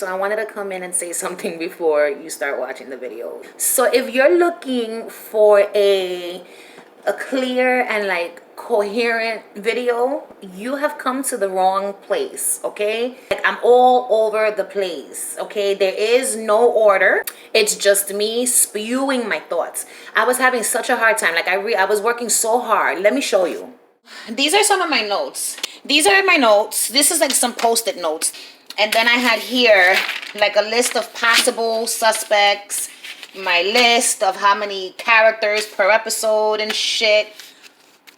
So I wanted to come in and say something before you start watching the video. So if you're looking for a clear and like coherent video, you have come to the wrong place, okay? Like, I'm all over the place, okay? There is no order. It's just me spewing my thoughts. I was having such a hard time. Like, I was working so hard. Let me show you. These are some of my notes. These are my notes. This is like some post-it notes. And then I had here like a list of possible suspects, my list of how many characters per episode and shit.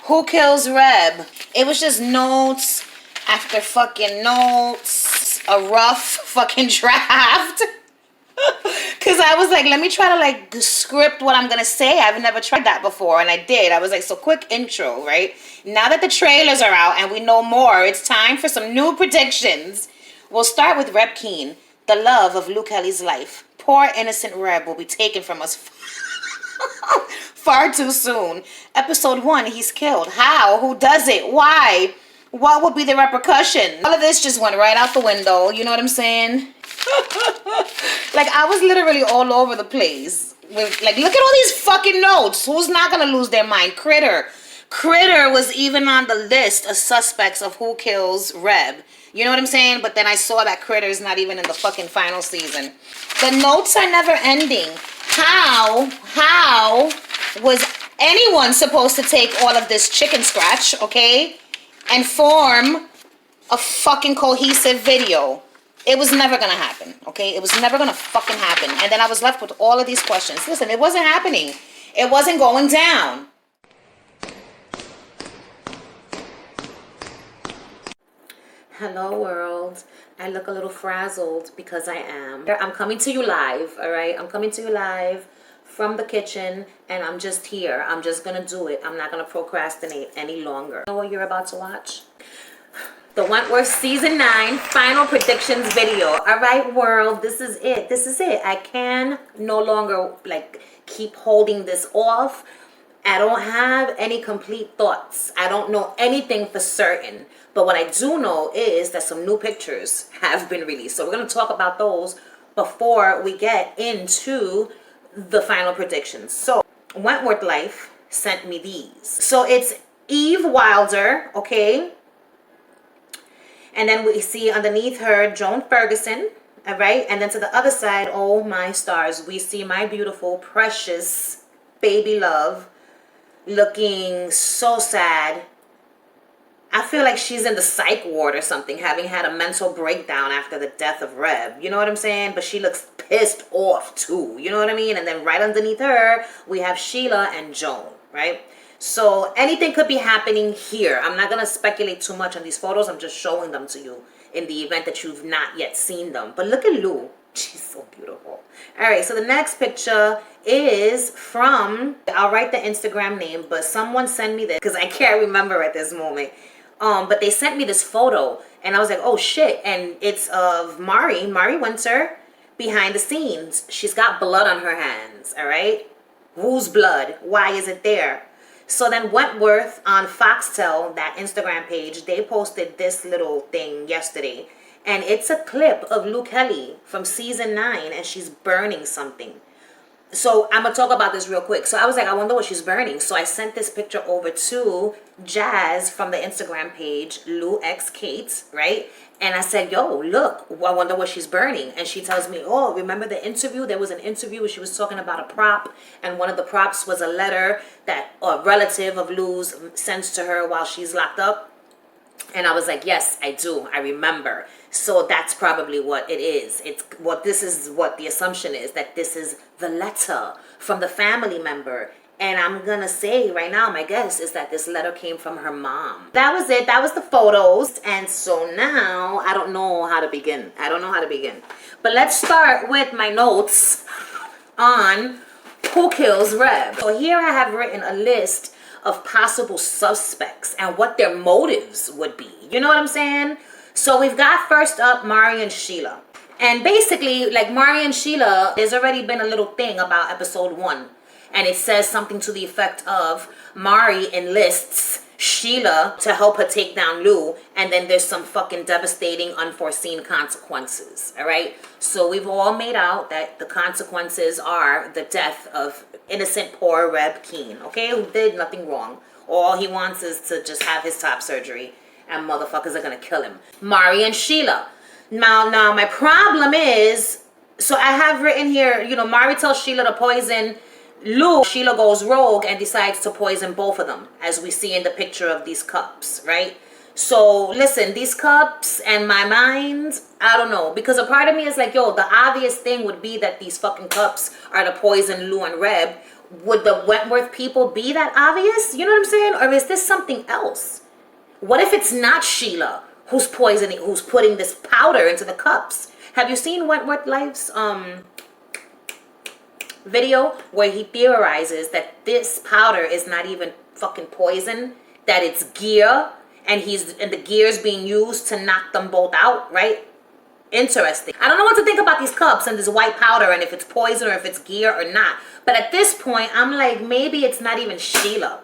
Who kills Reb? It was just notes after fucking notes, a rough fucking draft. Because I was like, let me try to like script what I'm going to say. I've never tried that before, and I did. I was like, so quick intro, right? Now that the trailers are out and we know more, it's time for some new predictions. We'll start with Reb Keene, the love of Lou Kelly's life. Poor innocent Reb will be taken from us far too soon. Episode 1, he's killed. How? Who does it? Why? What would be the repercussion? All of this just went right out the window. You know what I'm saying? Like, I was literally all over the place. Like, look at all these fucking notes. Who's not going to lose their mind? Critter. Critter was even on the list of suspects of who kills Reb. You know what I'm saying? But then I saw that Critter's not even in the fucking final season. The notes are never ending. How was anyone supposed to take all of this chicken scratch, okay, and form a fucking cohesive video? It was never gonna happen, okay? It was never gonna fucking happen. And then I was left with all of these questions. Listen, it wasn't happening. It wasn't going down. Hello world. I look a little frazzled because I am. I'm coming to you live, all right? I'm coming to you live from the kitchen, and I'm just here. I'm just gonna do it. I'm not gonna procrastinate any longer. You know what you're about to watch? The Wentworth Season 9 Final Predictions video. All right, world, this is it. This is it. I can no longer, like, keep holding this off. I don't have any complete thoughts. I don't know anything for certain. But what I do know is that some new pictures have been released. So we're going to talk about those before we get into the final predictions. So Wentworth Life sent me these. So it's Eve Wilder, okay? And then we see underneath her Joan Ferguson, all right? And then to the other side, oh my stars, we see my beautiful, precious baby love looking so sad. I feel like she's in the psych ward or something, having had a mental breakdown after the death of Reb. You know what I'm saying? But she looks pissed off too. You know what I mean? And then right underneath her, we have Sheila and Joan, right? So anything could be happening here. I'm not going to speculate too much on these photos. I'm just showing them to you in the event that you've not yet seen them. But look at Lou. She's so beautiful. All right, so the next picture is from, I'll write the Instagram name, but someone sent me this because I can't remember at this moment. But they sent me this photo, and I was like, oh shit. And it's of Mari Winter behind the scenes. She's got blood on her hands, all right? Whose blood? Why is it there? So then Wentworth on Foxtel, that Instagram page, they posted this little thing yesterday. And it's a clip of Lou Kelly from season 9, and she's burning something. So I'm going to talk about this real quick. So I was like, I wonder what she's burning. So I sent this picture over to Jazz from the Instagram page, Lou X Kate, right? And I said, yo, look, I wonder what she's burning. And she tells me, oh, remember the interview? There was an interview where she was talking about a prop. And one of the props was a letter that a relative of Lou's sends to her while she's locked up. And I was like, yes, I do. I remember. So that's probably what it is. This is what the assumption is, that this is the letter from the family member. And I'm going to say right now, my guess is that this letter came from her mom. That was it. That was the photos. And so now I don't know how to begin. But let's start with my notes on who kills Reb. So here I have written a list of possible suspects and what their motives would be. You know what I'm saying? So we've got first up Mari and Sheila. And basically, like Mari and Sheila, there's already been a little thing about episode 1. And it says something to the effect of Mari enlists Sheila to help her take down Lou, and then there's some fucking devastating unforeseen consequences. All right, so we've all made out that the consequences are the death of innocent poor Reb Keen, okay, who did nothing wrong. All he wants is to just have his top surgery, and motherfuckers are gonna kill him. Mari and Sheila. Now my problem is, so I have written here, you know, Mari tells Sheila to poison Lou. Sheila goes rogue and decides to poison both of them, as we see in the picture of these cups, right? So listen, these cups and my mind, I don't know, because a part of me is like, yo, the obvious thing would be that these fucking cups are to poison Lou and Reb. Would the Wentworth people be that obvious? You know what I'm saying? Or is this something else? What if it's not Sheila who's putting this powder into the cups? Have you seen Wentworth Life's video where he theorizes that this powder is not even fucking poison, that it's gear, and the gear's being used to knock them both out, right? Interesting. I don't know what to think about these cups and this white powder and if it's poison or if it's gear or not. But at this point, I'm like, maybe it's not even Sheila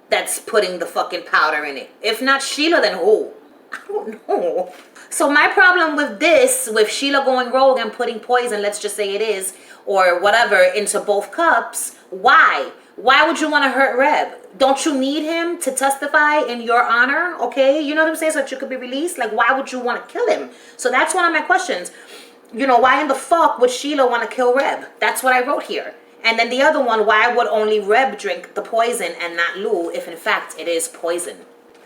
that's putting the fucking powder in it. If not Sheila, then who? I don't know. So my problem with this, with Sheila going rogue and putting poison, let's just say it is, or whatever, into both cups, why? Why would you want to hurt Reb? Don't you need him to testify in your honor? Okay, you know what I'm saying? So that you could be released? Like, why would you want to kill him? So that's one of my questions. You know, why in the fuck would Sheila want to kill Reb? That's what I wrote here. And then the other one, why would only Reb drink the poison and not Lou if in fact it is poison?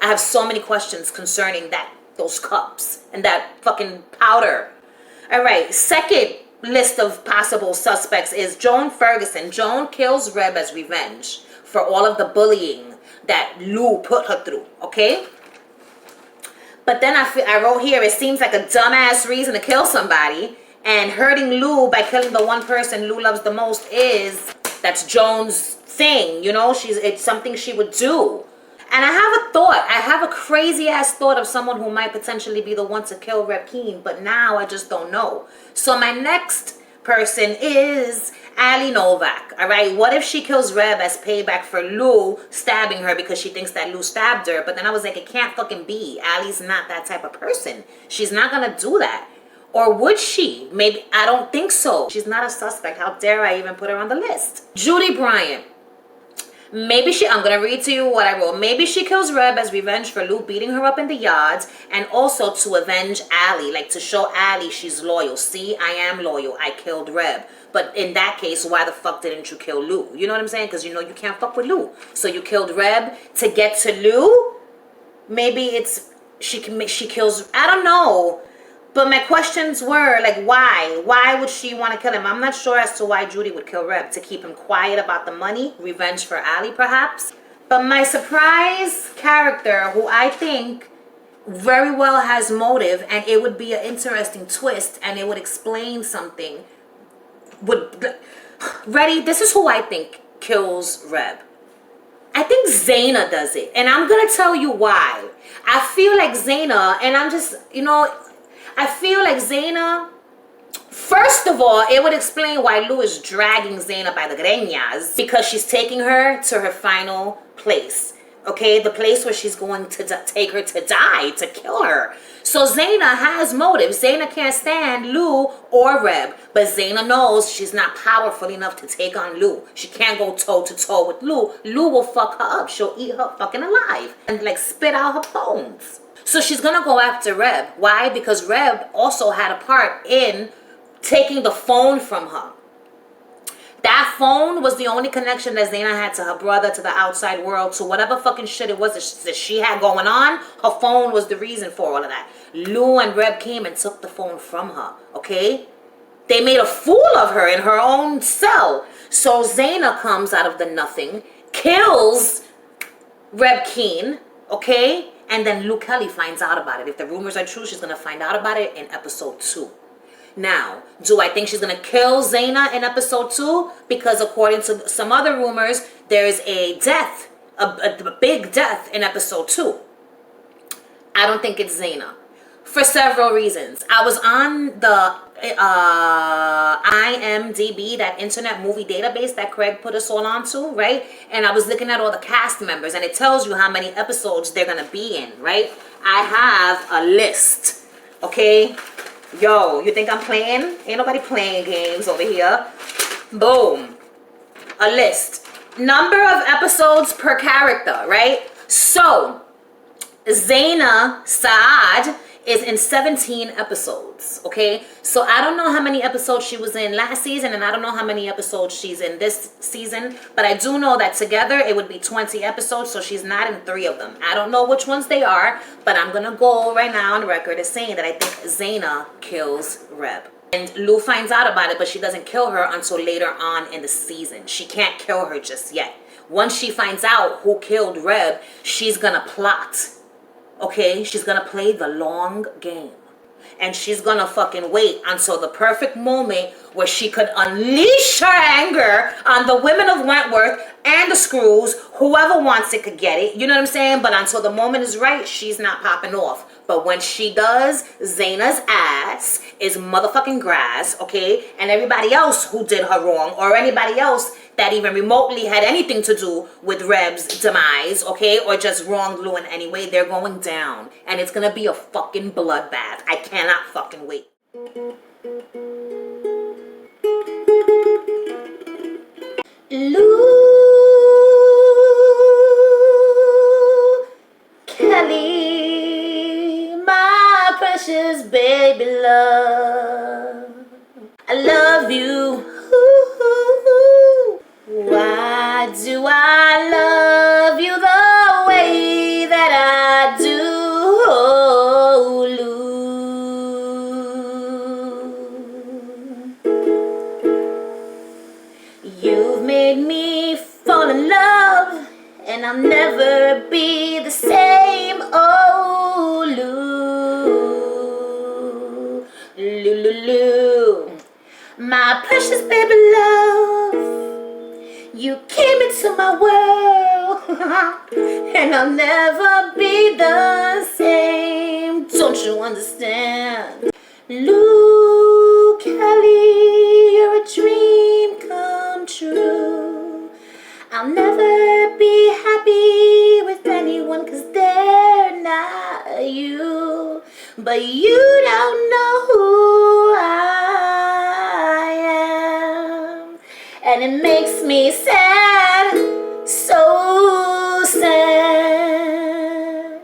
I have so many questions concerning those cups and that fucking powder. All right, second list of possible suspects is Joan Ferguson. Joan kills Reb as revenge for all of the bullying that Lou put her through, okay? But then I wrote here, it seems like a dumbass reason to kill somebody, and hurting Lou by killing the one person Lou loves the most that's Joan's thing, you know? It's something she would do. And I have a thought. I have a crazy ass thought of someone who might potentially be the one to kill Reb Keen, but now I just don't know. So my next person is Ali Novak. All right, what if she kills Reb as payback for Lou stabbing her because she thinks that Lou stabbed her? But then I was like, it can't fucking be. Ali's not that type of person. She's not gonna do that. Or would she? Maybe. I don't think so. She's not a suspect. How dare I even put her on the list? Judy Bryant. Maybe I'm going to read to you what I wrote. Maybe she kills Reb as revenge for Lou beating her up in the yards, and also to avenge Ali, like to show Ali she's loyal. See, I am loyal. I killed Reb. But in that case, why the fuck didn't you kill Lou? You know what I'm saying? Because you know you can't fuck with Lou. So you killed Reb to get to Lou? Maybe it's she kills, I don't know. But my questions were, like, why? Why would she want to kill him? I'm not sure as to why Judy would kill Reb. To keep him quiet about the money? Revenge for Ali, perhaps? But my surprise character, who I think very well has motive, and it would be an interesting twist, and it would explain something, ready? This is who I think kills Reb. I think Zaina does it. And I'm going to tell you why. I feel like Zaina, and I'm just, you know... I feel like Zaina, first of all, it would explain why Lou is dragging Zaina by the greñas, because she's taking her to her final place, okay? The place where she's going to take her to die, to kill her. So Zaina has motive. Zaina can't stand Lou or Reb, but Zaina knows she's not powerful enough to take on Lou. She can't go toe-to-toe with Lou. Lou will fuck her up. She'll eat her fucking alive and, like, spit out her bones. So she's going to go after Reb. Why? Because Reb also had a part in taking the phone from her. That phone was the only connection that Zaina had to her brother, to the outside world, to whatever fucking shit it was that she had going on. Her phone was the reason for all of that. Lou and Reb came and took the phone from her, okay? They made a fool of her in her own cell. So Zaina comes out of the nothing, kills Reb Keen, okay? And then Lou Kelly finds out about it. If the rumors are true, she's going to find out about it in episode 2. Now, do I think she's going to kill Zaina in episode 2? Because according to some other rumors, there's a death, a big death in episode 2. I don't think it's Zaina. for several reasons. I was on the IMDb, that Internet Movie Database that Craig put us all onto, right? And I was looking at all the cast members, and it tells you how many episodes they're gonna be in, right? I have a list, okay? Yo, you think I'm playing? Ain't nobody playing games over here. Boom. A list. Number of episodes per character, right? So, Zaina Saad is in 17 episodes, okay? So I don't know how many episodes she was in last season, and I don't know how many episodes she's in this season, but I do know that together it would be 20 episodes, so she's not in 3 of them. I don't know which ones they are, but I'm gonna go right now on record as saying that I think Zaina kills Reb. And Lou finds out about it, but she doesn't kill her until later on in the season. She can't kill her just yet. Once she finds out who killed Reb, she's gonna plot. Okay, she's gonna play the long game. And she's gonna fucking wait until the perfect moment where she could unleash her anger on the women of Wentworth and the Screws. Whoever wants it could get it. You know what I'm saying? But until the moment is right, she's not popping off. But when she does, Zaina's ass is motherfucking grass, okay? And everybody else who did her wrong, or anybody else that even remotely had anything to do with Reb's demise, okay? Or just wronged Lou in any way, they're going down. And it's gonna be a fucking bloodbath. I cannot fucking wait. Lou Kelly, my precious baby love, I love you. Why do I love you the way that I do, oh, Lou? You've made me fall in love, and I'll never be the same, oh, Lou. Lou, Lou, Lou. My precious baby love, you came into my world, and I'll never be the same. Don't you understand? Lou Kelly, you're a dream come true. I'll never be happy with anyone, 'cause they're not you. But you don't know who I am, and it makes me sad, so sad.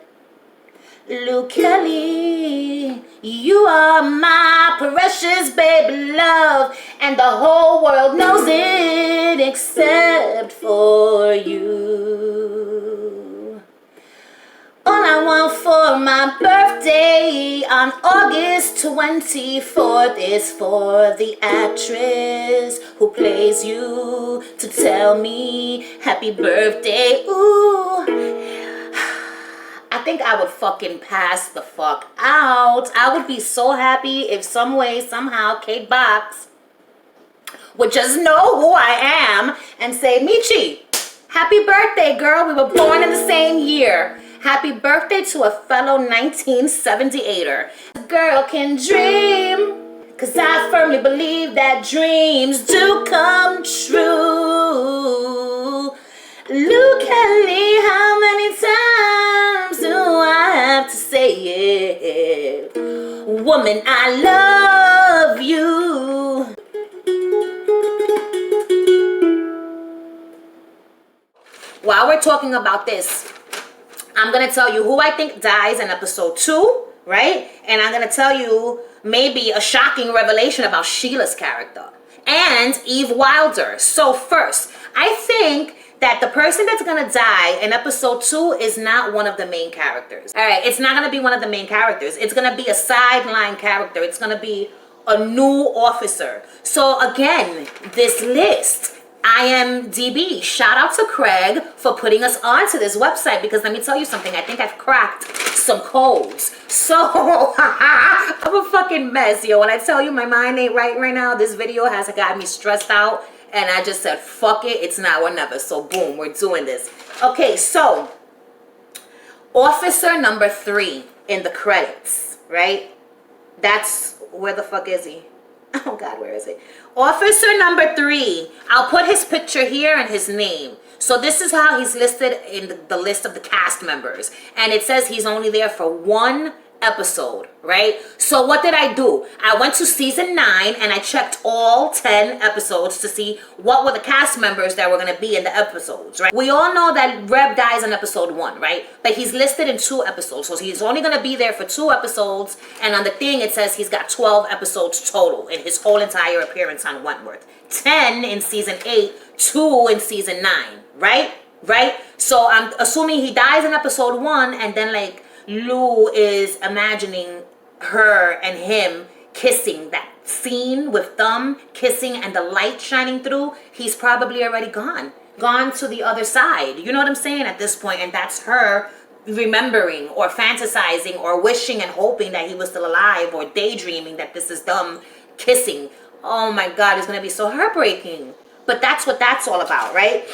Lou Kelly, you are my precious baby love, and the whole world knows it except for you. All I want for my birthday on August 24th is for the actress who plays you to tell me happy birthday. Ooh, I think I would fucking pass the fuck out. I would be so happy if some way, somehow, Kate Box would just know who I am and say, Michi, happy birthday, girl. We were born in the same year. Happy birthday to a fellow 1978er. A girl can dream, 'cause I firmly believe that dreams do come true. Lou Kelly, how many times do I have to say it? Woman, I love you. While we're talking about this, I'm going to tell you who I think dies in episode 2, right? And I'm going to tell you maybe a shocking revelation about Sheila's character and Eve Wilder. So first, I think that the person that's going to die in episode 2 is not one of the main characters. All right, it's not going to be one of the main characters. It's going to be a sideline character. It's going to be a new officer. So again, this list, IMDb, shout out to Craig for putting us onto this website, because let me tell you something, I think I've cracked some codes. So I'm a fucking mess, yo. When I tell you my mind ain't right now, this video has got me stressed out, and I just said fuck it, it's now or never. So boom, we're doing this. Okay, so officer number 3 in the credits right? That's, where the fuck is he? Oh God, where is it? Officer number 3. I'll put his picture here and his name. So this is how he's listed in the list of the cast members. And it says he's only there for 1 episode, right? So what did I do? I went to season 9 and I checked all 10 episodes to see what were the cast members that were going to be in the episodes, right? We all know that Reb dies in episode 1, right? But he's listed in 2 episodes, so he's only going to be there for 2 episodes. And on the thing it says he's got 12 episodes total in his whole entire appearance on Wentworth. 10 in season 8, 2 in season 9, right? So I'm assuming he dies in episode 1, and then like Lou is imagining her and him kissing, that scene with them kissing and the light shining through. He's probably already gone to the other side, you know what I'm saying, at this point. And that's her remembering or fantasizing or wishing and hoping that he was still alive, or daydreaming that this is them kissing. Oh my God, it's gonna be so heartbreaking. But that's what that's all about, right?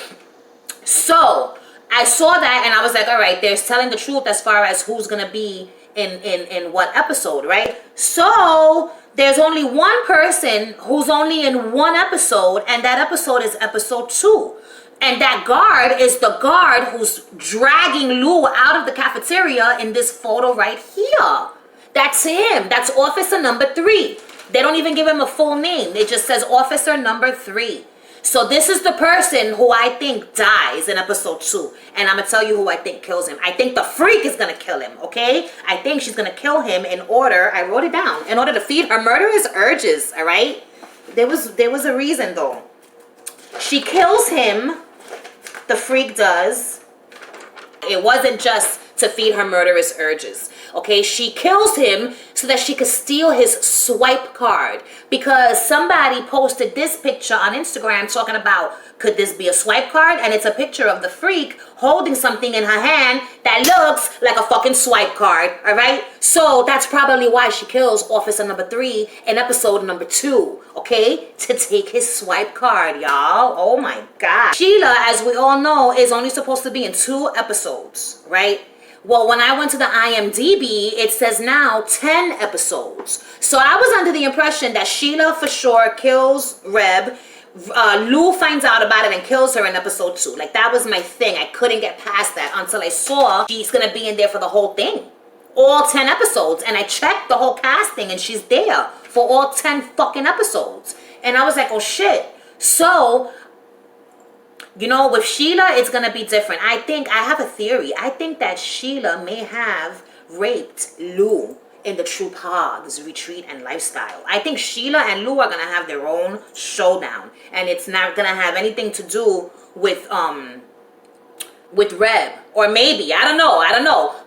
So I saw that and I was like, all right, they're telling the truth as far as who's gonna be in what episode, right? So there's only one person who's only in 1 episode, and that episode is episode 2. And that guard is the guard who's dragging Lou out of the cafeteria in this photo right here. That's him. That's officer number 3. They don't even give him a full name. It just says officer number 3. So this is the person who I think dies in episode 2. And I'm going to tell you who I think kills him. I think the freak is going to kill him, okay? I think she's going to kill him in order, I wrote it down, in order to feed her murderous urges, all right? There was a reason, though. She kills him, the freak does. It wasn't just to feed her murderous urges. Okay, she kills him so that she could steal his swipe card, because somebody posted this picture on Instagram talking about, could this be a swipe card? And it's a picture of the freak holding something in her hand that looks like a fucking swipe card, all right? So that's probably why she kills officer number 3 in episode number 2, okay? To take his swipe card, y'all. Oh my God. Sheila, as we all know, is only supposed to be in 2 episodes, right? Well, when I went to the IMDb, it says now 10 episodes. So I was under the impression that Sheila for sure kills Reb. Lou finds out about it and kills her in episode 2. Like, that was my thing. I couldn't get past that until I saw she's going to be in there for the whole thing. All 10 episodes. And I checked the whole casting and she's there for all 10 fucking episodes. And I was like, oh shit. So, you know, with Sheila, it's going to be different. I have a theory. I think that Sheila may have raped Lou in the True Hogs retreat and lifestyle. I think Sheila and Lou are going to have their own showdown. And it's not going to have anything to do with Reb. Or maybe, I don't know.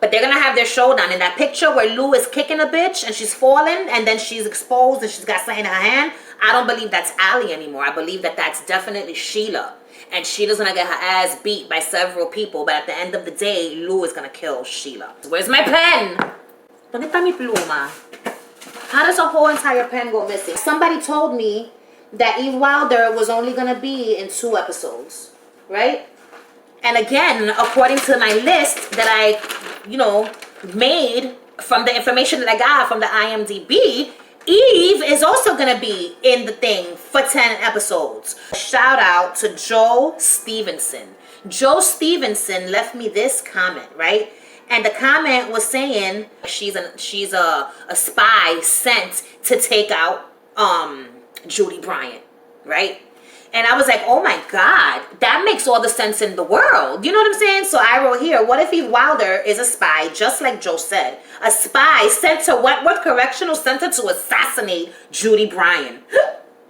But they're going to have their showdown. In that picture where Lou is kicking a bitch and she's falling and then she's exposed and she's got something in her hand, I don't believe that's Allie anymore. I believe that that's definitely Sheila. And Sheila's gonna get her ass beat by several people, but at the end of the day, Lou is gonna kill Sheila. Where's my pen? ¿Dónde está mi pluma? How does a whole entire pen go missing? Somebody told me that Eve Wilder was only gonna be in 2 episodes, right? And again, according to my list that I, made from the information that I got from the IMDb, Eve is also going to be in the thing for 10 episodes. Shout out to Joe Stevenson. Joe Stevenson left me this comment, right? And the comment was saying she's a spy sent to take out Judy Bryant, right? And I was like, oh my God, that makes all the sense in the world. You know what I'm saying? So I wrote here, what if Eve Wilder is a spy, just like Joe said? A spy sent to Wentworth Correctional Center to assassinate Judy Bryant.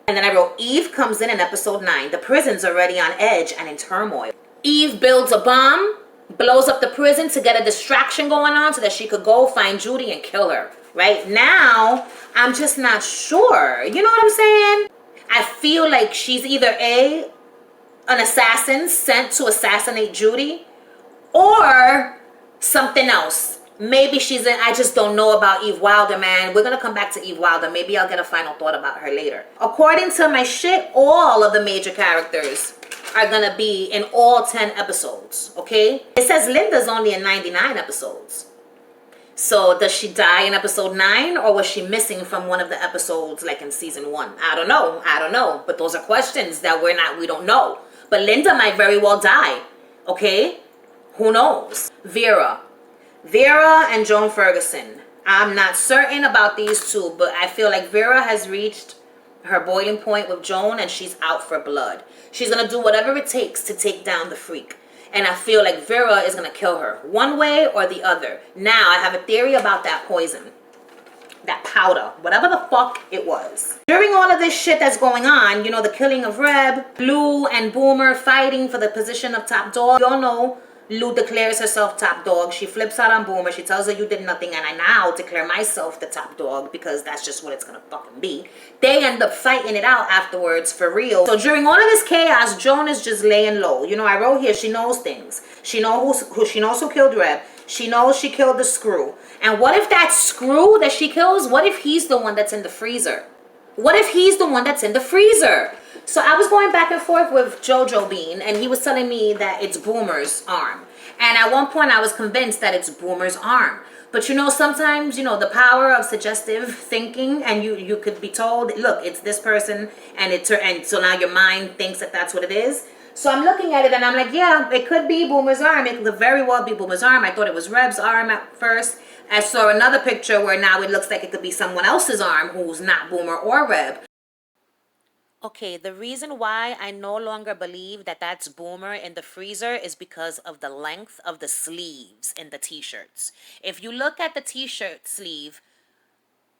And then I wrote, Eve comes in episode 9. The prison's already on edge and in turmoil. Eve builds a bomb, blows up the prison to get a distraction going on so that she could go find Judy and kill her. Right now, I'm just not sure. You know what I'm saying? I feel like she's either an assassin sent to assassinate Judy, or something else. Maybe I just don't know about Eve Wilder, man. We're going to come back to Eve Wilder. Maybe I'll get a final thought about her later. According to my shit, all of the major characters are going to be in all 10 episodes, okay? It says Linda's only in 99 episodes. So does she die in episode 9, or was she missing from one of the episodes like in season 1? I don't know. But those are questions that we don't know. But Linda might very well die. Okay? Who knows? Vera and Joan Ferguson. I'm not certain about these two, but I feel like Vera has reached her boiling point with Joan, and she's out for blood. She's gonna do whatever it takes to take down the freak. And I feel like Vera is going to kill her one way or the other. Now, I have a theory about that poison. That powder. Whatever the fuck it was. During all of this shit that's going on, you know, the killing of Reb, Lou and Boomer fighting for the position of top dog. You all know Lou declares herself top dog. She flips out on Boomer. She tells her you did nothing, and I now declare myself the top dog because that's just what it's going to fucking be. They end up fighting it out afterwards for real. So during all of this chaos, Joan is just laying low. You know, I wrote here, she knows things. She knows who killed Reb. She knows she killed the screw. And what if that screw that she kills, what if he's the one that's in the freezer? What if he's the one that's in the freezer? So I was going back and forth with Jojo Bean, and he was telling me that it's Boomer's arm. And at one point I was convinced that it's Boomer's arm. But you know, sometimes, you know, the power of suggestive thinking, and you could be told, look, it's this person, and so now your mind thinks that that's what it is. So I'm looking at it and I'm like, yeah, it could be Boomer's arm. It could very well be Boomer's arm. I thought it was Reb's arm at first. I saw another picture where now it looks like it could be someone else's arm who's not Boomer or Reb. Okay, the reason why I no longer believe that that's Boomer in the freezer is because of the length of the sleeves in the t-shirts. If you look at the t-shirt sleeve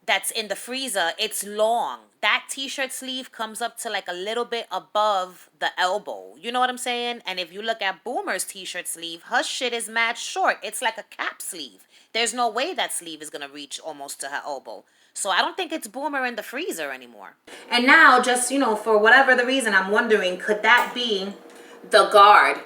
that's in the freezer, it's long. That t-shirt sleeve comes up to like a little bit above the elbow. You know what I'm saying? And if you look at Boomer's t-shirt sleeve, her shit is mad short. It's like a cap sleeve. There's no way that sleeve is going to reach almost to her elbow. So I don't think it's Boomer in the freezer anymore. And now, just, you know, for whatever the reason, I'm wondering, could that be the guard?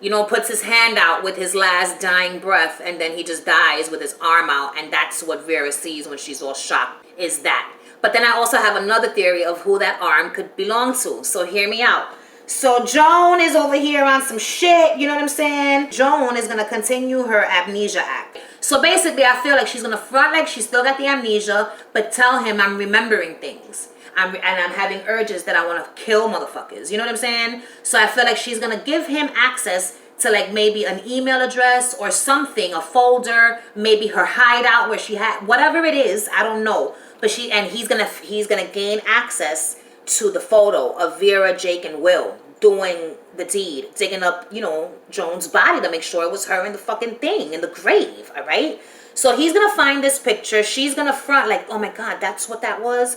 You know, puts his hand out with his last dying breath, and then he just dies with his arm out, and that's what Vera sees when she's all shocked, is that. But then I also have another theory of who that arm could belong to. So hear me out. So Joan is over here on some shit, you know what I'm saying? Joan is going to continue her amnesia act. So basically, I feel like she's going to front like she's still got the amnesia, but tell him I'm remembering things. I'm having urges that I want to kill motherfuckers. You know what I'm saying? So I feel like she's going to give him access to like maybe an email address or something, a folder, maybe her hideout where she had, whatever it is, I don't know. But he's going to gain access to the photo of Vera, Jake, and Will doing the deed, digging up, you know, Joan's body to make sure it was her in the fucking thing, in the grave, all right? So he's going to find this picture. She's going to front like, oh my God, that's what that was?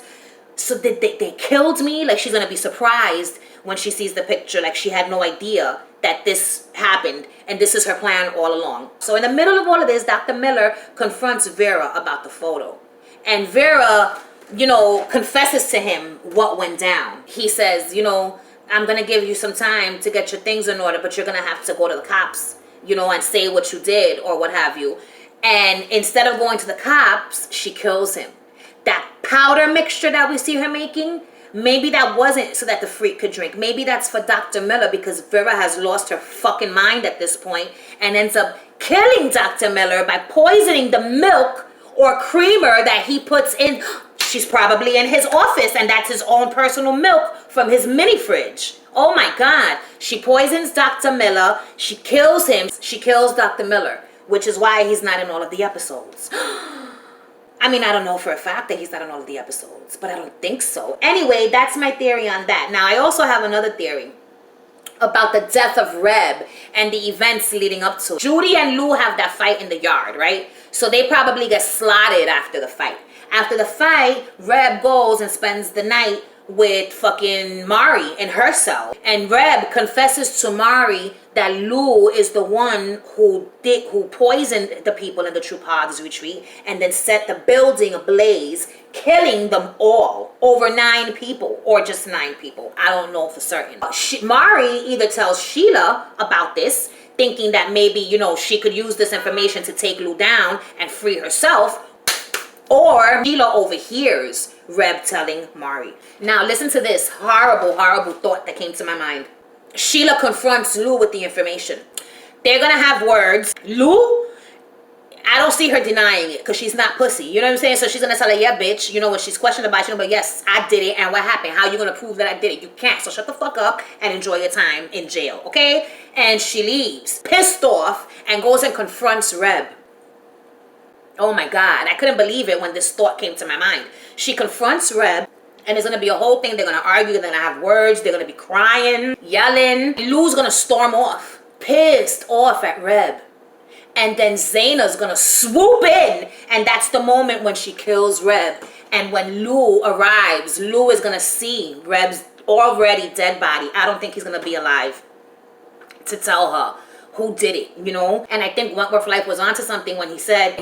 So they killed me? Like, she's going to be surprised when she sees the picture. Like, she had no idea that this happened, and this is her plan all along. So in the middle of all of this, Dr. Miller confronts Vera about the photo. And Vera, you know, confesses to him what went down. He says, you know, I'm going to give you some time to get your things in order, but you're going to have to go to the cops, you know, and say what you did or what have you. And instead of going to the cops, she kills him. That powder mixture that we see her making, maybe that wasn't so that the freak could drink. Maybe that's for Dr. Miller because Vera has lost her fucking mind at this point and ends up killing Dr. Miller by poisoning the milk or creamer that he puts in. She's probably in his office, and that's his own personal milk from his mini fridge. Oh my God. She poisons Dr. Miller. She kills him. She kills Dr. Miller, which is why he's not in all of the episodes. I mean, I don't know for a fact that he's not in all of the episodes, but I don't think so. Anyway, that's my theory on that. Now, I also have another theory about the death of Reb and the events leading up to it. Judy and Lou have that fight in the yard, right? So they probably get slotted after the fight. After the fight, Reb goes and spends the night with fucking Mari in her cell. And Reb confesses to Mari that Lou is the one who poisoned the people in the True Paths retreat and then set the building ablaze, killing them all. Over 9 people, or just 9 people. I don't know for certain. Mari either tells Sheila about this, thinking that maybe, you know, she could use this information to take Lou down and free herself, or Sheila overhears Reb telling Mari. Now listen to this horrible, horrible thought that came to my mind. Sheila confronts Lou with the information. They're going to have words. Lou, I don't see her denying it because she's not pussy. You know what I'm saying? So she's going to tell her, yeah, bitch. You know, when she's questioned about it, she's going to be, yes, I did it. And what happened? How you going to prove that I did it? You can't. So shut the fuck up and enjoy your time in jail, okay? And she leaves, pissed off, and goes and confronts Reb. Oh my God. I couldn't believe it when this thought came to my mind. She confronts Reb. And it's going to be a whole thing. They're going to argue. They're going to have words. They're going to be crying, yelling. Lou's going to storm off, pissed off at Reb. And then Zaina's going to swoop in. And that's the moment when she kills Reb. And when Lou arrives, Lou is going to see Reb's already dead body. I don't think he's going to be alive to tell her who did it, you know? And I think Wentworth Life was onto something when he said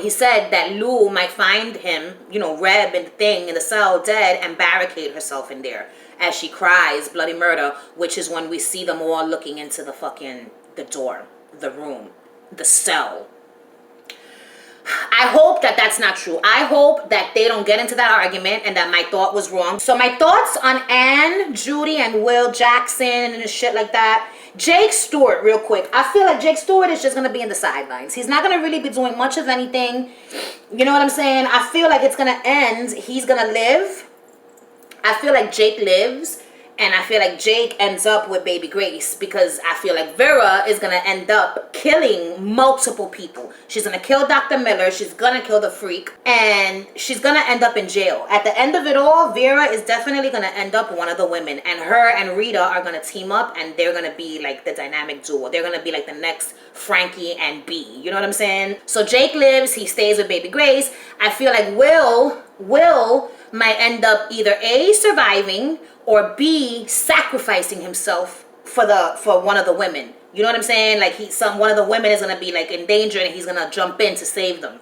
that Lou might find him, you know, Reb and the thing in the cell dead and barricade herself in there as she cries bloody murder, which is when we see them all looking into the door, the room, the cell. I hope that that's not true. I hope that they don't get into that argument and that my thought was wrong. So my thoughts on Anne, Judy, and Will Jackson and shit like that. Jake Stewart, real quick. I feel like Jake Stewart is just going to be in the sidelines. He's not going to really be doing much of anything. You know what I'm saying? I feel like it's going to end. He's going to live. I feel like Jake lives. And I feel like Jake ends up with Baby Grace because I feel like Vera is going to end up killing multiple people. She's going to kill Dr. Miller. She's going to kill the freak. And she's going to end up in jail. At the end of it all, Vera is definitely going to end up one of the women. And her and Rita are going to team up and they're going to be like the dynamic duo. They're going to be like the next Frankie and B. You know what I'm saying? So Jake lives. He stays with Baby Grace. I feel like Will might end up either A, surviving, or B, sacrificing himself for one of the women. You know what I'm saying? Like one of the women is gonna be like in danger and he's gonna jump in to save them.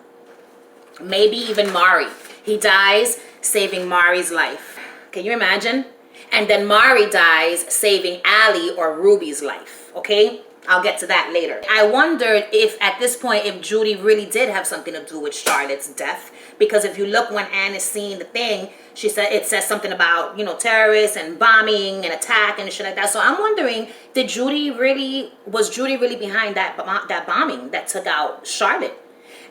Maybe even Mari. He dies saving Mari's life. Can you imagine? And then Mari dies saving Allie or Ruby's life. Okay? I'll get to that later. I wondered if at this point, if Judy really did have something to do with Charlotte's death. Because if you look when Anne is seeing the thing, it says something about, you know, terrorists and bombing and attack and shit like that. So I'm wondering, was Judy really behind that bombing that took out Charlotte?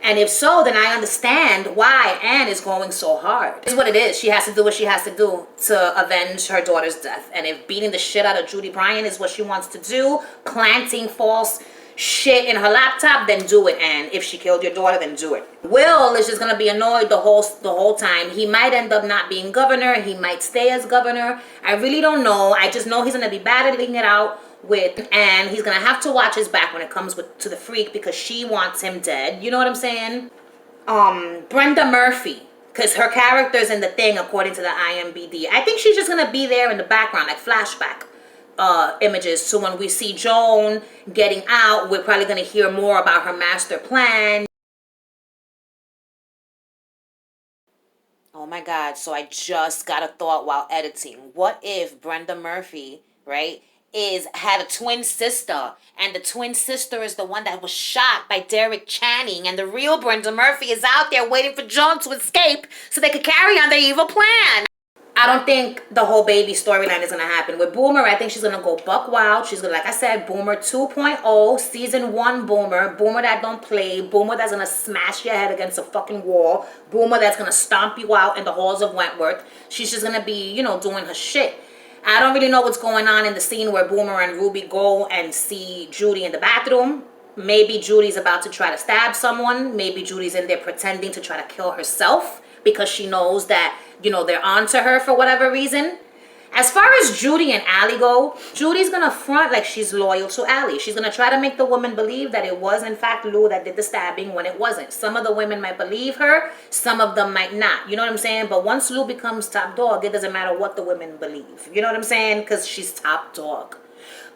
And if so, then I understand why Anne is going so hard. It's what it is. She has to do what she has to do to avenge her daughter's death. And if beating the shit out of Judy Bryant is what she wants to do, planting false shit in her laptop, then do it. And if she killed your daughter, then do it. Will is just gonna be annoyed the whole time. He might end up not being governor. He might stay as governor. I really don't know. I just know he's gonna be battling it out with, and he's gonna have to watch his back when it comes to the freak because she wants him dead. You know what I'm saying? Brenda Murphy, because her character's in the thing according to the IMBD. I think she's just gonna be there in the background, like flashback images. So when we see Joan getting out, we're probably gonna hear more about her master plan. Oh my God, so I just got a thought while editing. What if Brenda Murphy, right, had a twin sister, and the twin sister is the one that was shot by Derek Channing, and the real Brenda Murphy is out there waiting for Joan to escape so they could carry on their evil plan? I don't think the whole baby storyline is going to happen. With Boomer, I think she's going to go buck wild. She's going to, like I said, Boomer 2.0, season 1 Boomer. Boomer that don't play. Boomer that's going to smash your head against a fucking wall. Boomer that's going to stomp you out in the halls of Wentworth. She's just going to be, you know, doing her shit. I don't really know what's going on in the scene where Boomer and Ruby go and see Judy in the bathroom. Maybe Judy's about to try to stab someone. Maybe Judy's in there pretending to try to kill herself because she knows that, you know, they're onto her for whatever reason. As far as Judy and Allie go, Judy's going to front like she's loyal to Allie. She's going to try to make the woman believe that it was, in fact, Lou that did the stabbing when it wasn't. Some of the women might believe her. Some of them might not. You know what I'm saying? But once Lou becomes top dog, it doesn't matter what the women believe. You know what I'm saying? Because she's top dog.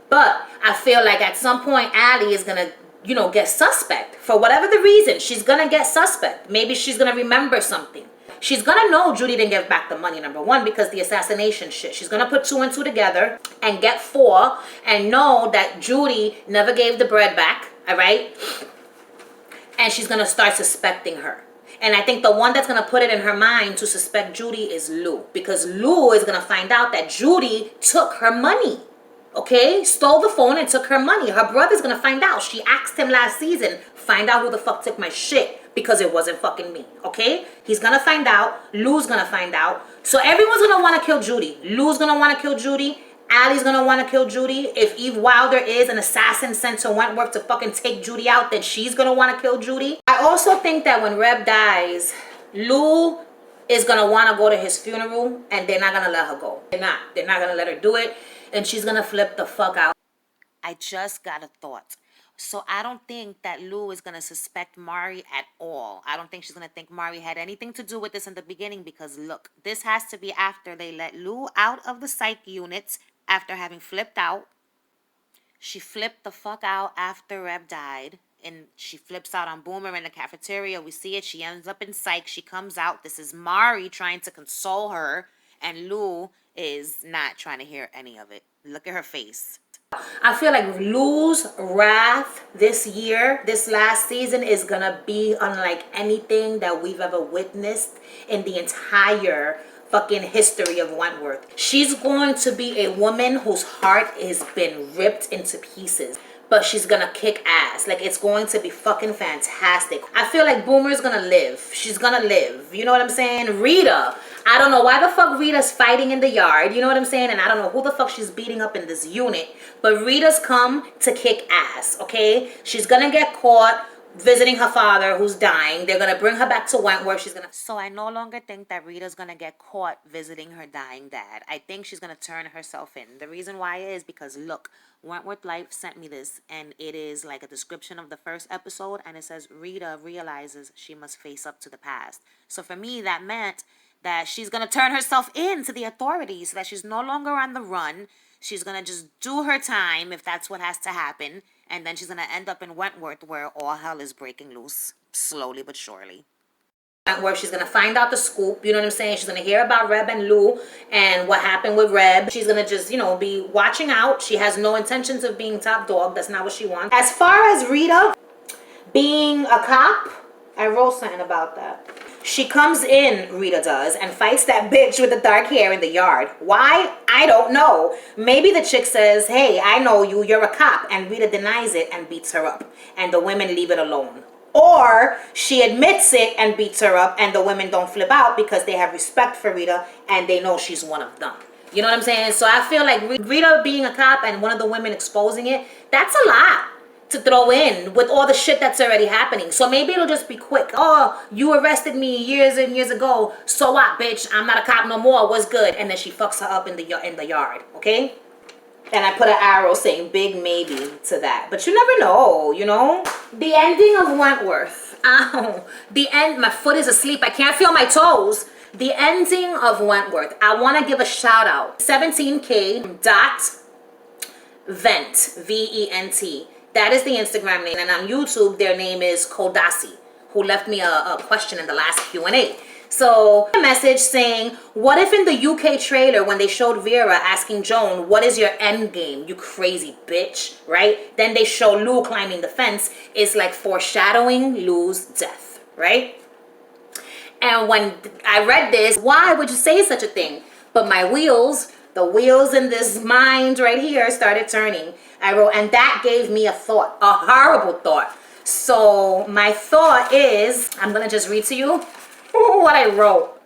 But I feel like at some point, Allie is going to, you know, get suspect. For whatever the reason, she's going to get suspect. Maybe she's going to remember something. She's going to know Judy didn't give back the money, number one, because the assassination shit. She's going to put 2 and 2 together and get 4 and know that Judy never gave the bread back, all right? And she's going to start suspecting her. And I think the one that's going to put it in her mind to suspect Judy is Lou, because Lou is going to find out that Judy took her money. Okay, stole the phone and took her money. Her brother's gonna find out. She asked him last season, find out who the fuck took my shit. because it wasn't fucking me, okay? He's gonna find out. Lou's gonna find out. So everyone's gonna want to kill Judy. Lou's gonna want to kill Judy. Allie's gonna want to kill Judy. If Eve Wilder is an assassin sent to Wentworth to fucking take Judy out, then she's gonna want to kill Judy. I also think that when Reb dies, Lou is gonna want to go to his funeral, and they're not gonna let her go. They're not gonna let her do it, and she's gonna flip the fuck out. I just got a thought. So I don't think that Lou is going to suspect Mari at all. I don't think she's going to think Mari had anything to do with this in the beginning, because look, this has to be after they let Lou out of the psych unit after having flipped out. She flipped the fuck out after Reb died, and she flips out on Boomer in the cafeteria. We see it. She ends up in psych. She comes out. This is Mari trying to console her, and Lou is not trying to hear any of it. Look at her face. I feel like Lou's wrath this year, this last season, is gonna be unlike anything that we've ever witnessed in the entire fucking history of Wentworth. She's going to be a woman whose heart has been ripped into pieces, but she's gonna kick ass. Like, it's going to be fucking fantastic. I feel like Boomer's gonna live. She's gonna live. You know what I'm saying? Rita, I don't know why the fuck Rita's fighting in the yard. You know what I'm saying? And I don't know who the fuck she's beating up in this unit. But Rita's come to kick ass, okay? She's gonna get caught visiting her father who's dying. They're gonna bring her back to Wentworth. So I no longer think that Rita's gonna get caught visiting her dying dad. I think she's gonna turn herself in. The reason why is because, look, Wentworth Life sent me this, and it is like a description of the first episode, and it says Rita realizes she must face up to the past. So for me, that meant that she's gonna turn herself in to the authorities, so that she's no longer on the run. She's gonna just do her time if that's what has to happen, and then she's gonna end up in Wentworth, where all hell is breaking loose, slowly but surely. Wentworth, she's gonna find out the scoop, you know what I'm saying? She's gonna hear about Reb and Lou and what happened with Reb. She's gonna just, you know, be watching out. She has no intentions of being top dog. That's not what she wants. As far as Rita being a cop, I wrote something about that. She comes in, Rita does, and fights that bitch with the dark hair in the yard. Why? I don't know. Maybe the chick says, hey, I know you, you're a cop, and Rita denies it and beats her up, and the women leave it alone. Or she admits it and beats her up, and the women don't flip out because they have respect for Rita and they know she's one of them. You know what I'm saying? So I feel like Rita being a cop and one of the women exposing it, that's a lot to throw in with all the shit that's already happening. So maybe it'll just be quick. Oh, you arrested me years and years ago. So what, bitch? I'm not a cop no more. What's good? And then she fucks her up in the yard, okay? And I put an arrow saying big maybe to that. But you never know, you know? The ending of Wentworth. Ow. The end. My foot is asleep. I can't feel my toes. The ending of Wentworth. I want to give a shout out. 17K.vent. V-E-N-T. That is the Instagram name. And on YouTube, their name is Kodasi, who left me a question in the last Q&A. So a message saying, what if in the UK trailer when they showed Vera asking Joan, what is your end game, you crazy bitch, right? Then they show Lou climbing the fence. It's like foreshadowing Lou's death, right? And when I read this, why would you say such a thing? But my wheels, the wheels in this mind right here started turning. I wrote, and that gave me a thought, a horrible thought. So my thought is, I'm going to just read to you what I wrote.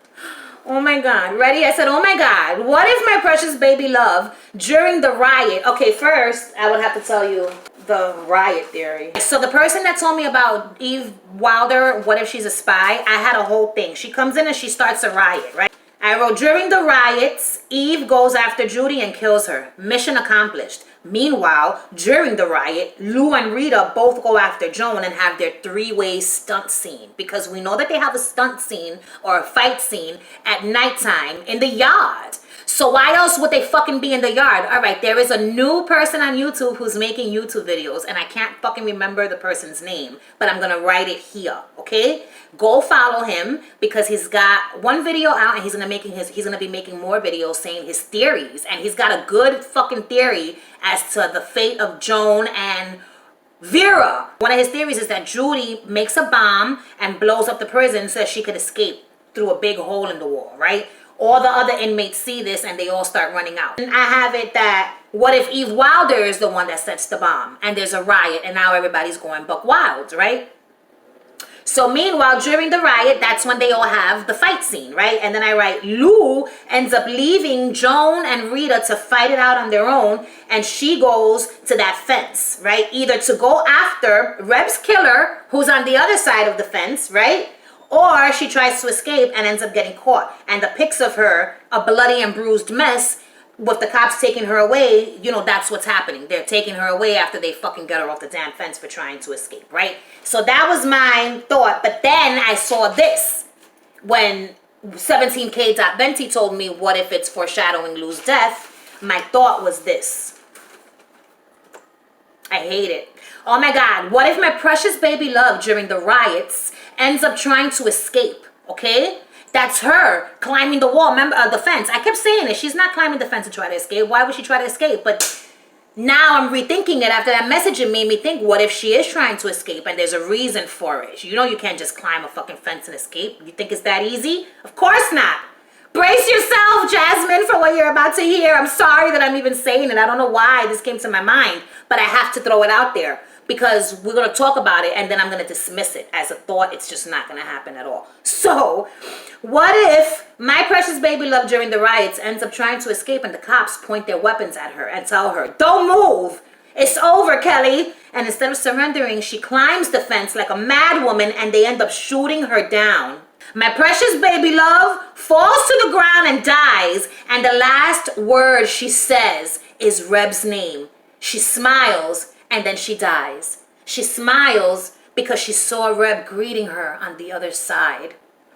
Oh my God. Ready? I said, oh my God, what if my precious baby love during the riot? Okay, first, I would have to tell you the riot theory. So the person that told me about Eve Wilder, what if she's a spy? I had a whole thing. She comes in and she starts a riot, right? I wrote, during the riots, Eve goes after Judy and kills her. Mission accomplished. Meanwhile, during the riot, Lou and Rita both go after Joan and have their three-way stunt scene. Because we know that they have a stunt scene or a fight scene at nighttime in the yard. So why else would they fucking be in the yard? All right, there is a new person on YouTube who's making YouTube videos, and I can't fucking remember the person's name, but I'm gonna write it here, okay? Go follow him because he's got one video out and he's gonna be making more videos saying his theories, and he's got a good fucking theory as to the fate of Joan and Vera. One of his theories is that Judy makes a bomb and blows up the prison so that she could escape through a big hole in the wall, right? All the other inmates see this and they all start running out. And I have it that, what if Eve Wilder is the one that sets the bomb and there's a riot and now everybody's going buck wild, right? So meanwhile, during the riot, that's when they all have the fight scene, right? And then I write, Lou ends up leaving Joan and Rita to fight it out on their own, and she goes to that fence, right? Either to go after Reb's killer, who's on the other side of the fence, right? Or she tries to escape and ends up getting caught. And the pics of her, a bloody and bruised mess, with the cops taking her away, you know, that's what's happening. They're taking her away after they fucking got her off the damn fence for trying to escape, right? So that was my thought. But then I saw this when 17K.Venti told me, what if it's foreshadowing Lou's death? My thought was this. I hate it. Oh my God, what if my precious baby love during the riots ends up trying to escape, okay? That's her climbing the wall, remember, the fence. I kept saying it. She's not climbing the fence to try to escape. Why would she try to escape? But now I'm rethinking it after that message. It made me think, what if she is trying to escape and there's a reason for it? You know you can't just climb a fucking fence and escape. You think it's that easy? Of course not. Brace yourself, Jasmine, for what you're about to hear. I'm sorry that I'm even saying it. I don't know why this came to my mind, but I have to throw it out there. Because we're going to talk about it and then I'm going to dismiss it as a thought. It's just not going to happen at all. So, what if my precious baby love during the riots ends up trying to escape and the cops point their weapons at her and tell her, don't move. It's over, Kelly. And instead of surrendering, she climbs the fence like a mad woman and they end up shooting her down. My precious baby love falls to the ground and dies. And the last word she says is Reb's name. She smiles. And then she dies. She smiles because she saw Reb greeting her on the other side.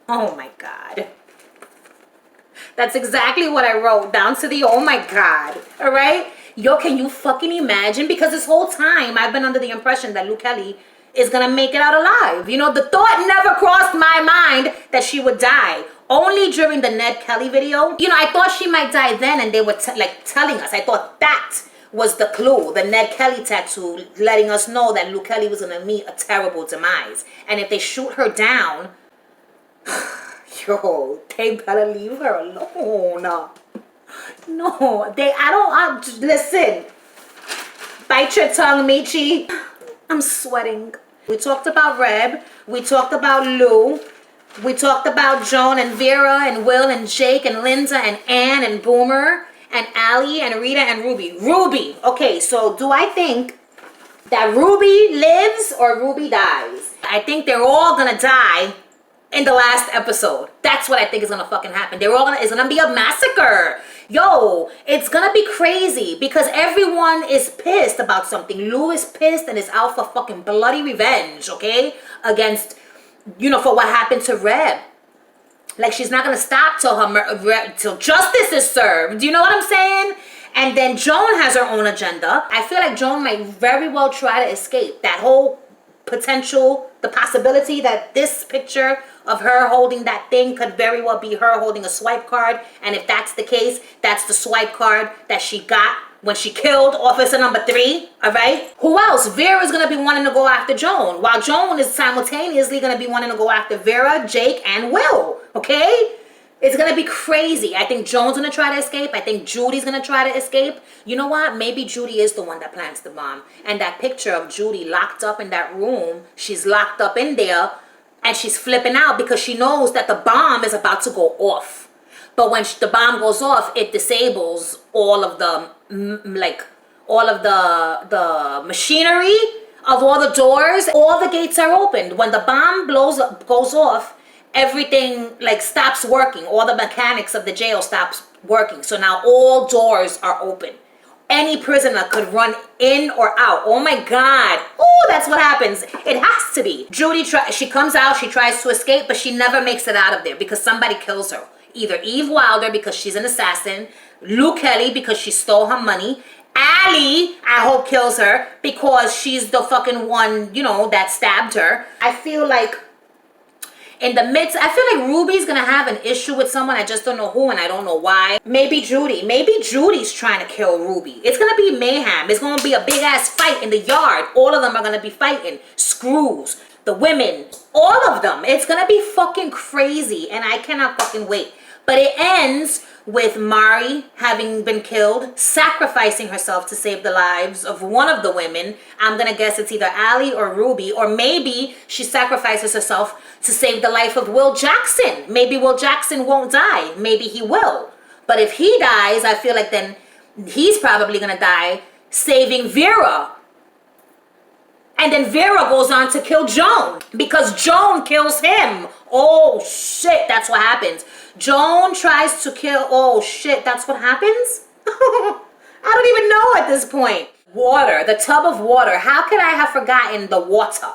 Oh my God. That's exactly what I wrote, down to the oh my God. All right? Yo, can you fucking imagine? Because this whole time I've been under the impression that Lou Kelly is going to make it out alive. You know, the thought never crossed my mind that she would die. Only during the Ned Kelly video. You know, I thought she might die then and they were telling us. I thought that was the clue, the Ned Kelly tattoo, letting us know that Lou Kelly was going to meet a terrible demise. And if they shoot her down, yo, they better leave her alone. No, listen. Bite your tongue, Michi. I'm sweating. We talked about Reb. We talked about Lou. We talked about Joan and Vera and Will and Jake and Linda and Ann and Boomer and Allie and Rita and Ruby. Ruby. Okay, so do I think that Ruby lives or Ruby dies? I think they're all gonna die in the last episode. That's what I think is gonna fucking happen. It's gonna be a massacre. Yo, it's gonna be crazy because everyone is pissed about something. Lou is pissed and is out for fucking bloody revenge, okay? Against, you know, for what happened to Reb. Like, she's not going to stop till justice is served. Do you know what I'm saying? And then Joan has her own agenda. I feel like Joan might very well try to escape. That whole potential, the possibility that this picture of her holding that thing could very well be her holding a swipe card. And if that's the case, that's the swipe card that she got when she killed Officer Number 3, all right? Who else? Vera's going to be wanting to go after Joan, while Joan is simultaneously going to be wanting to go after Vera, Jake, and Will, okay? It's going to be crazy. I think Joan's going to try to escape. I think Judy's going to try to escape. You know what? Maybe Judy is the one that plants the bomb. And that picture of Judy locked up in that room, she's locked up in there, and she's flipping out because she knows that the bomb is about to go off. But when the bomb goes off, it disables all of the the machinery of all the doors. All the gates are opened. When the bomb goes off, everything stops working. All the mechanics of the jail stops working. So now all doors are open. Any prisoner could run in or out. Oh my God. Oh, that's what happens. It has to be. Judy, she comes out, she tries to escape, but she never makes it out of there because somebody kills her. Either Eve Wilder because she's an assassin, Lou Kelly because she stole her money, Allie, I hope, kills her because she's the fucking one, you know, that stabbed her. I feel like I feel like Ruby's gonna have an issue with someone. I just don't know who and I don't know why. Maybe Judy. Maybe Judy's trying to kill Ruby. It's gonna be mayhem. It's gonna be a big ass fight in the yard. All of them are gonna be fighting. Screws, the women, all of them. It's gonna be fucking crazy and I cannot fucking wait. But it ends with Mari having been killed, sacrificing herself to save the lives of one of the women. I'm going to guess it's either Allie or Ruby, or maybe she sacrifices herself to save the life of Will Jackson. Maybe Will Jackson won't die. Maybe he will. But if he dies, I feel like then he's probably going to die saving Vera. And then Vera goes on to kill Joan because Joan kills him. Oh shit, that's what happens. Joan tries to kill, oh shit, that's what happens? I don't even know at this point. Water, the tub of water. How could I have forgotten the water?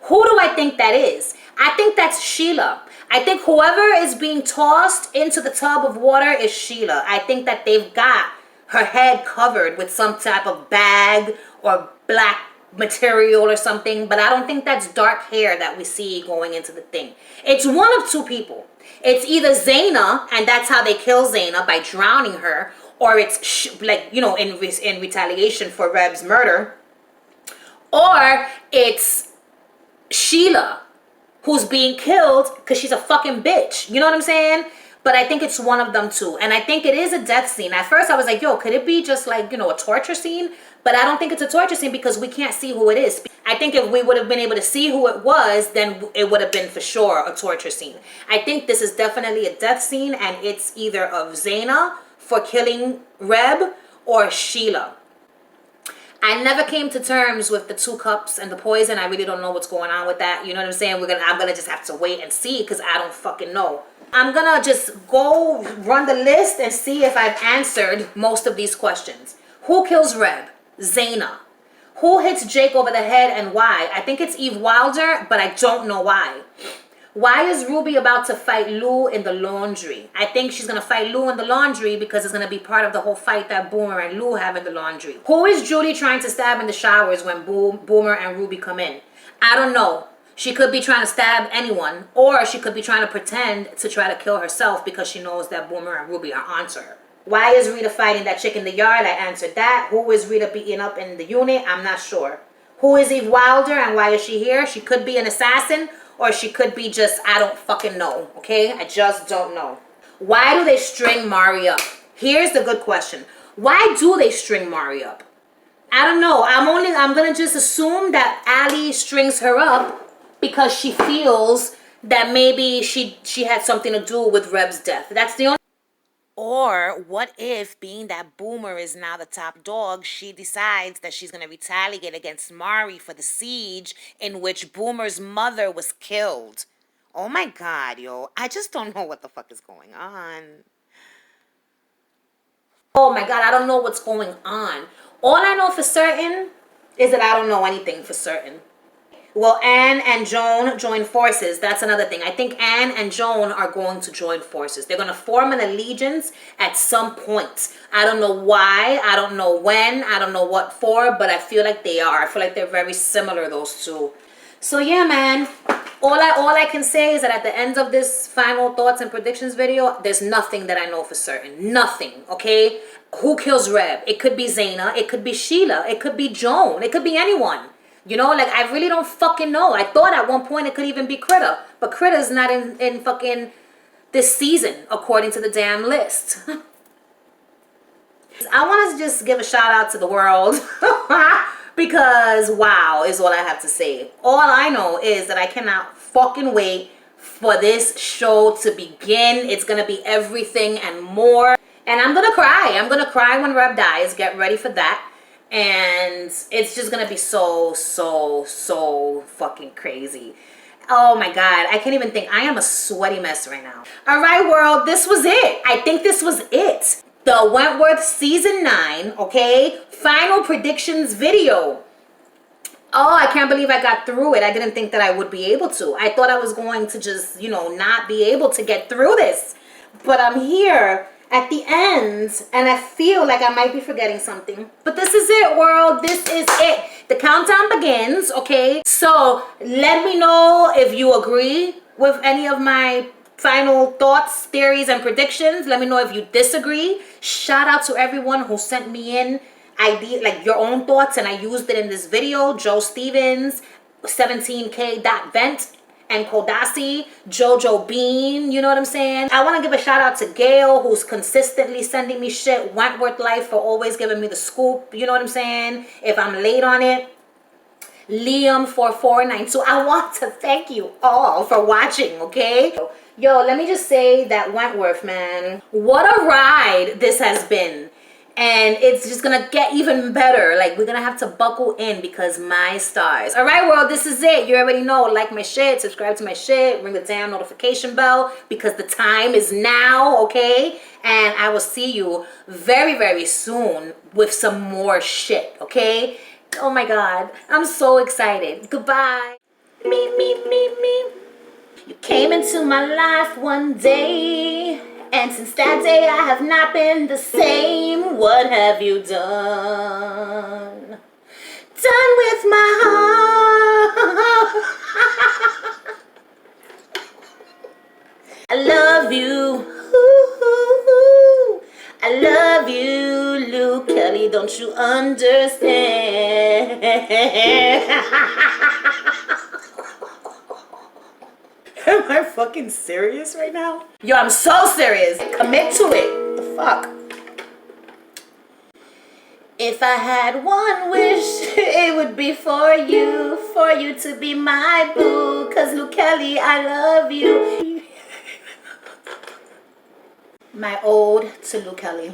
Who do I think that is? I think that's Sheila. I think whoever is being tossed into the tub of water is Sheila. I think that they've got her head covered with some type of bag or black material or something, but I don't think that's dark hair that we see going into the thing. It's one of two people. It's either Zaina, and that's how they kill Zaina, by drowning her, or it's like, you know, in retaliation for Reb's murder, or it's Sheila who's being killed because she's a fucking bitch. You know what I'm saying? But I think it's one of them too. And I think it is a death scene. At first I was like, yo, could it be just like, you know, a torture scene? But I don't think it's a torture scene because we can't see who it is. I think if we would have been able to see who it was, then it would have been for sure a torture scene. I think this is definitely a death scene, and it's either of Zaina for killing Reb or Sheila. I never came to terms with the 2 cups and the poison. I really don't know what's going on with that. You know what I'm saying? I'm gonna just have to wait and see because I don't fucking know. I'm gonna just go run the list and see if I've answered most of these questions. Who kills Reb? Zaina. Who hits Jake over the head and why? I think it's Eve Wilder, but I don't know why. Why is Ruby about to fight Lou in the laundry? I think she's going to fight Lou in the laundry because it's going to be part of the whole fight that Boomer and Lou have in the laundry. Who is Judy trying to stab in the showers when Boomer and Ruby come in? I don't know. She could be trying to stab anyone, or she could be trying to pretend to try to kill herself because she knows that Boomer and Ruby are onto her. Why is Rita fighting that chick in the yard? I answered that. Who is Rita beating up in the unit? I'm not sure. Who is Eve Wilder and why is she here? She could be an assassin, or she could be just, I don't fucking know, okay? I just don't know. Why do they string Mari up? Here's the good question. Why do they string Mari up? I don't know. I'm gonna just assume that Allie strings her up because she feels that maybe she had something to do with Reb's death. That's the only. Or what if, being that Boomer is now the top dog, she decides that she's going to retaliate against Mari for the siege in which Boomer's mother was killed? Oh my God, yo. I just don't know what the fuck is going on. Oh my God, I don't know what's going on. All I know for certain is that I don't know anything for certain. Well, Anne and Joan join forces. That's another thing. I think Anne and Joan are going to join forces. They're going to form an allegiance at some point. I don't know why. I don't know when. I don't know what for, but I feel like they are. I feel like they're very similar, those two. So yeah, man. All I can say is that at the end of this final thoughts and predictions video, there's nothing that I know for certain. Nothing, okay? Who kills Reb? It could be Zaina. It could be Sheila. It could be Joan. It could be anyone. You know, like, I really don't fucking know. I thought at one point it could even be Critter. But Critter's not in fucking this season, according to the damn list. I want to just give a shout out to the world. Because, wow, is all I have to say. All I know is that I cannot fucking wait for this show to begin. It's going to be everything and more. And I'm going to cry. I'm going to cry when Reb dies. Get ready for that. And it's just gonna be so fucking crazy. Oh my God, I can't even think. I am a sweaty mess right now. All right, world, this was it. I think this was it. The Wentworth season 9, okay, final predictions video. Oh, I can't believe I got through it. I didn't think that I would be able to. I thought I was going to just, you know, not be able to get through this. But I'm here at the end, and I feel like I might be forgetting something. But this is it, world. This is it. The countdown begins, okay? So let me know if you agree with any of my final thoughts, theories, and predictions. Let me know if you disagree. Shout out to everyone who sent me in idea, like your own thoughts, and I used it in this video. Joe Stevens, 17k.vent, and Kodasi, Jojo Bean, you know what I'm saying? I want to give a shout out to Gail, who's consistently sending me shit. Wentworth Life for always giving me the scoop, you know what I'm saying? If I'm late on it. Liam 4492. I want to thank you all for watching, okay? Yo, let me just say that Wentworth, man, what a ride this has been. And it's just gonna get even better. Like, we're gonna have to buckle in because my stars. All right, world, this is it. You already know. Like my shit, subscribe to my shit, ring the damn notification bell because the time is now, okay? And I will see you very, very soon with some more shit, okay? Oh my God, I'm so excited. Goodbye. Me. You came into my life one day, and since that day I have not been the same. What have you done? Done with my heart. I love you. Ooh, I love you, Lou Kelly. Don't you understand? Am I fucking serious right now? Yo, I'm so serious. Commit to it. The fuck? If I had one wish, it would be for you to be my boo. Cause Lou Kelly, I love you. My ode to Lou Kelly.